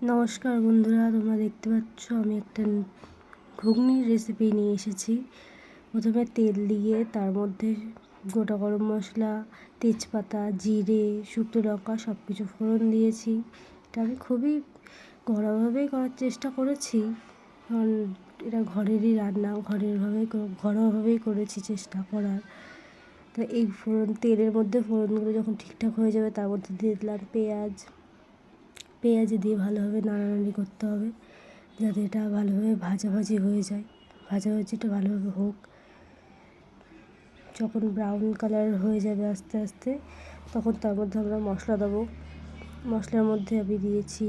নমস্কার বন্ধুরা, তোমরা দেখতে পাচ্ছ আমি একটা ঘুগনির রেসিপি নিয়ে এসেছি। প্রথমে তেল দিয়ে তার মধ্যে গোটা গরম মশলা, তেজপাতা, জিরে, শুকনো লঙ্কা সব কিছু ফোড়ন দিয়েছি। এটা আমি খুবই ঘরোয়াভাবেই করার চেষ্টা করেছি, কারণ এটা ঘরেরই রান্না, ঘরোয়াভাবেই করেছি চেষ্টা করার। তো এই তেলের মধ্যে ফোড়নগুলো যখন ঠিকঠাক হয়ে যাবে তার মধ্যে দিয়ে দিলাম পেঁয়াজ দিয়ে ভালোভাবে নাড়ানাড়ি করতে হবে, যাতে এটা ভালোভাবে ভাজাভাজি হয়ে যায়। ভাজাভাজিটা ভালোভাবে হোক। যখন ব্রাউন কালার হয়ে যাবে আস্তে আস্তে, তখন তার মধ্যে আমরা মশলা দেবো। মশলার মধ্যে আমি দিয়েছি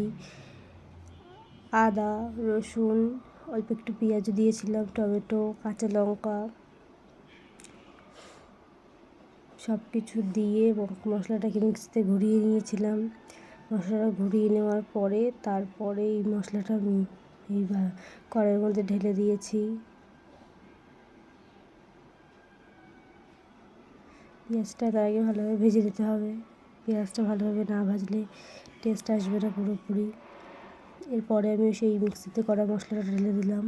আদা, রসুন, অল্প একটু পেঁয়াজ দিয়েছিলাম, টমেটো, কাঁচা লঙ্কা সব কিছু দিয়ে মশলাটাকে মিক্সিতে ঘুরিয়ে নিয়েছিলাম। মশলাটা ঘুরিয়ে নেওয়ার পরে তারপরে এই মশলাটা এই কড়াইয়ের মধ্যে ঢেলে দিয়েছি। পেঁয়াজটা তার আগে ভালোভাবে ভেজে নিতে হবে। পেঁয়াজটা ভালোভাবে না ভাজলে টেস্ট আসবে না পুরোপুরি। এরপরে আমি সেই মিক্সিতে করা মশলাটা ঢেলে দিলাম।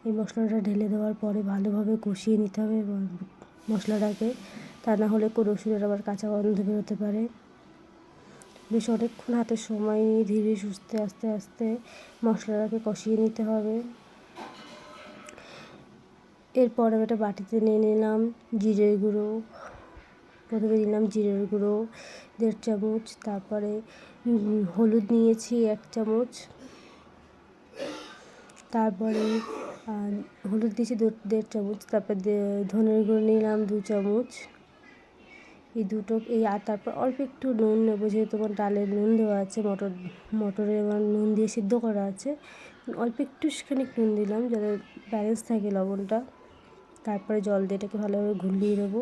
এই মশলাটা ঢেলে দেওয়ার পরে ভালোভাবে কষিয়ে নিতে হবে মশলাটাকে, তা না হলে রসুনের আবার কাঁচা গন্ধ বেরোতে পারে। বেশ অনেকক্ষণ হাতে সময় নিয়ে ধীরে সুস্থে আস্তে আস্তে মশলাটাকে কষিয়ে নিতে হবে। এরপর আমি একটা বাটিতে নিয়ে নিলাম জিরের গুঁড়ো। প্রথমে দিলাম জিরের গুঁড়ো 1.5 চামচ, তারপরে হলুদ নিয়েছি 1 চামচ, তারপরে হলুদ দিয়েছি 1.5 চামচ, তারপর ধনের গুঁড়ো নিলাম 2 চামচ। আর তারপর অল্প একটু নুন নেবো, যেহেতু আমার ডালে নুন দেওয়া আছে, মটরে আমার নুন দিয়ে সিদ্ধ করা আছে। অল্প একটুখানি নুন দিলাম যাতে ব্যালেন্স থাকে লবণটা। তারপরে জল দিয়ে এটাকে ভালোভাবে ঘুলিয়ে দেবো।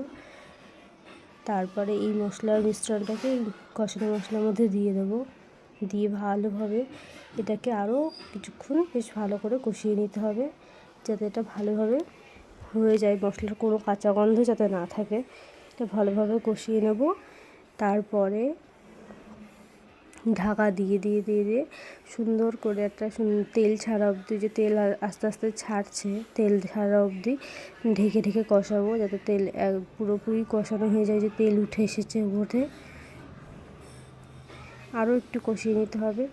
তারপরে এই মশলার মিশ্রণটাকে কষানো মশলার মধ্যে দিয়ে দেবো। দিয়ে ভালোভাবে এটাকে আরও কিছুক্ষণ বেশ ভালো করে কষিয়ে নিতে হবে, যাতে এটা ভালোভাবে হয়ে যায়, মশলার কোনো কাঁচা গন্ধ যাতে না থাকে। এটা ভালোভাবে কষিয়ে নেব। তারপরে ঢাকা দিয়ে সুন্দর করে একটা তেল ছাড়া অবধি, যে তেল আস্তে আস্তে ছাড়ছে, তেল ছাড়া অবধি ঢেকে কষাবো, যাতে তেল পুরোপুরি কষানো হয়ে যায়, যে তেল উঠে এসেছে ওঠে। আরও একটু কষিয়ে নিতে হবে।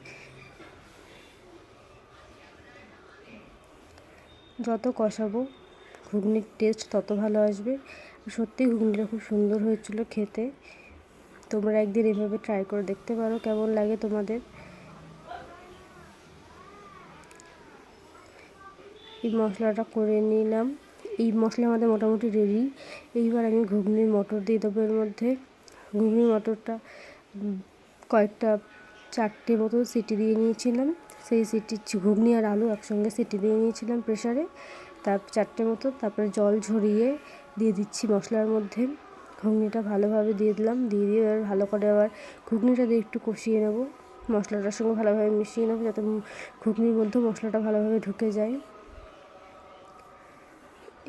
যত কষাবো ঘুগনির টেস্ট তত ভালো আসবে। সত্যি ঘুগনিটা খুব সুন্দর হয়েছিল খেতে। তোমরা একদিন এভাবে ট্রাই করে দেখতে পারো, কেমন লাগে তোমাদের। এই মশলাটা করে নিলাম। এই মশলা আমাদের মোটামুটি রেডি। এইবার আমি ঘুগনির মটর দিয়ে দেবো এর মধ্যে। ঘুগনির মটরটা কয়েকটা 4টে মতো সিটি দিয়ে নিয়েছিলাম। সেই ঘুগনি আর আলু একসঙ্গে সিটি দিয়ে নিয়েছিলাম প্রেসারে, তার 4টে মতো। তারপরে জল ঝরিয়ে দিয়ে দিচ্ছি মশলার মধ্যে। ঘুগনিটা ভালোভাবে দিয়ে দিলাম। দিয়ে এবার ভালো করে আবার ঘুগনিটা দিয়ে একটু কষিয়ে নেব। মশলাটার সঙ্গে ভালোভাবে মিশিয়ে নেব, যাতে ঘুগনির মধ্যে মশলাটা ভালোভাবে ঢুকে যায়।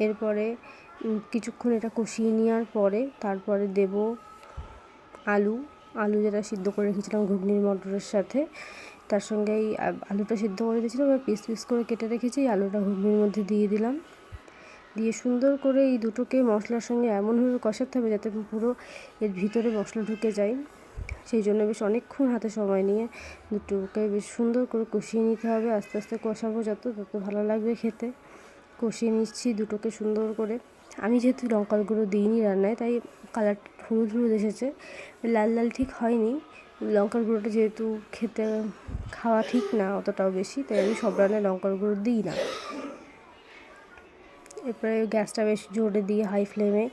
এরপরে কিছুক্ষণ এটা কষিয়ে নেওয়ার পরে তারপরে দেব আলু যেটা সিদ্ধ করে রেখেছিলাম ঘুগনির মটরের সাথে। তার সঙ্গে এই আলুটা সিদ্ধ করে দিয়েছিলাম, এবার পিস করে কেটে রেখেছি। আলুটা ঘুগনির মধ্যে দিয়ে দিলাম। দিয়ে সুন্দর করে এই দুটোকে মশলার সঙ্গে এমনভাবে কষাতে হবে যাতে পুরো এর ভিতরে মশলা ঢুকে যায়। সেই জন্য বেশ অনেকক্ষণ হাতে সময় নিয়ে দুটোকে বেশ সুন্দর করে কষিয়ে নিতে হবে। আস্তে আস্তে কষাবো যত ভালো লাগবে খেতে। কষিয়ে নিচ্ছি দুটোকে সুন্দর করে। আমি যেহেতু লঙ্কার গুঁড়ো দিইনি রান্নায়, তাই কালারটা হলুদ এসেছে, লাল ঠিক হয়নি। লঙ্কার গুঁড়োটা যেহেতু খাওয়া ঠিক না অতটাও বেশি, তাই আমি সব রান্নায় লঙ্কার গুঁড়ো দিই না। এরপরে গ্যাসটা বেশ জোরে দিয়ে হাই ফ্লেমে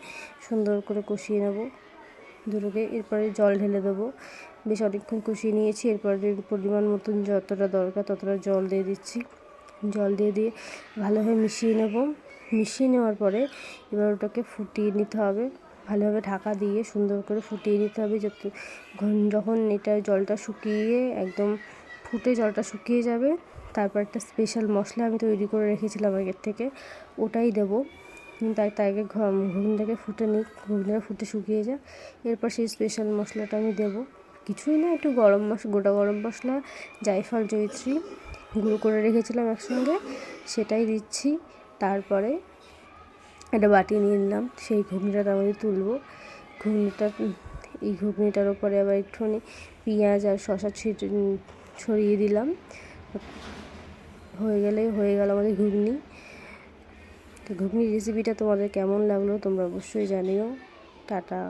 সুন্দর করে কষিয়ে নেব দুটোকে। এরপরে জল ঢেলে দেবো। বেশ অনেকক্ষণ কষিয়ে নিয়েছি। এরপরে পরিমাণ মতন যতটা দরকার ততটা জল দিয়ে দিচ্ছি। জল দিয়ে ভালোভাবে মিশিয়ে নেব। মিশিয়ে নেওয়ার পরে এবার ওটাকে ফুটিয়ে নিতে হবে। ভালোভাবে ঢাকা দিয়ে সুন্দর করে ফুটিয়ে নিতে হবে, যখন এটা জলটা শুকিয়ে একদম ফুটে জলটা শুকিয়ে যাবে, তারপর একটা স্পেশাল মশলা আমি তৈরি করে রেখেছিলাম আগের থেকে, ওটাই দেবো। তাই আগে ঘুগনিটাকে ফুটে ফুটে শুকিয়ে যায়। এরপর সেই স্পেশাল মশলাটা আমি দেবো। কিছুই না, একটু গোটা গরম মশলা, জায়ফল, জয়িত্রী গুঁড়ো করে রেখেছিলাম একসঙ্গে, সেটাই দিচ্ছি। তারপরে একটা বাটি নিয়ে নিলাম, সেই ঘুগনিটা তার মধ্যে তুলবো। এই ঘুগনিটার ওপরে আবার একটুখানি পেঁয়াজ আর শসা ছড়িয়ে দিলাম। হয়ে গেল আমাদের ঘুগনি। তো ঘুগনির রেসিপিটা তোমাদের কেমন লাগলো তোমরা অবশ্যই জানিও। টাটা।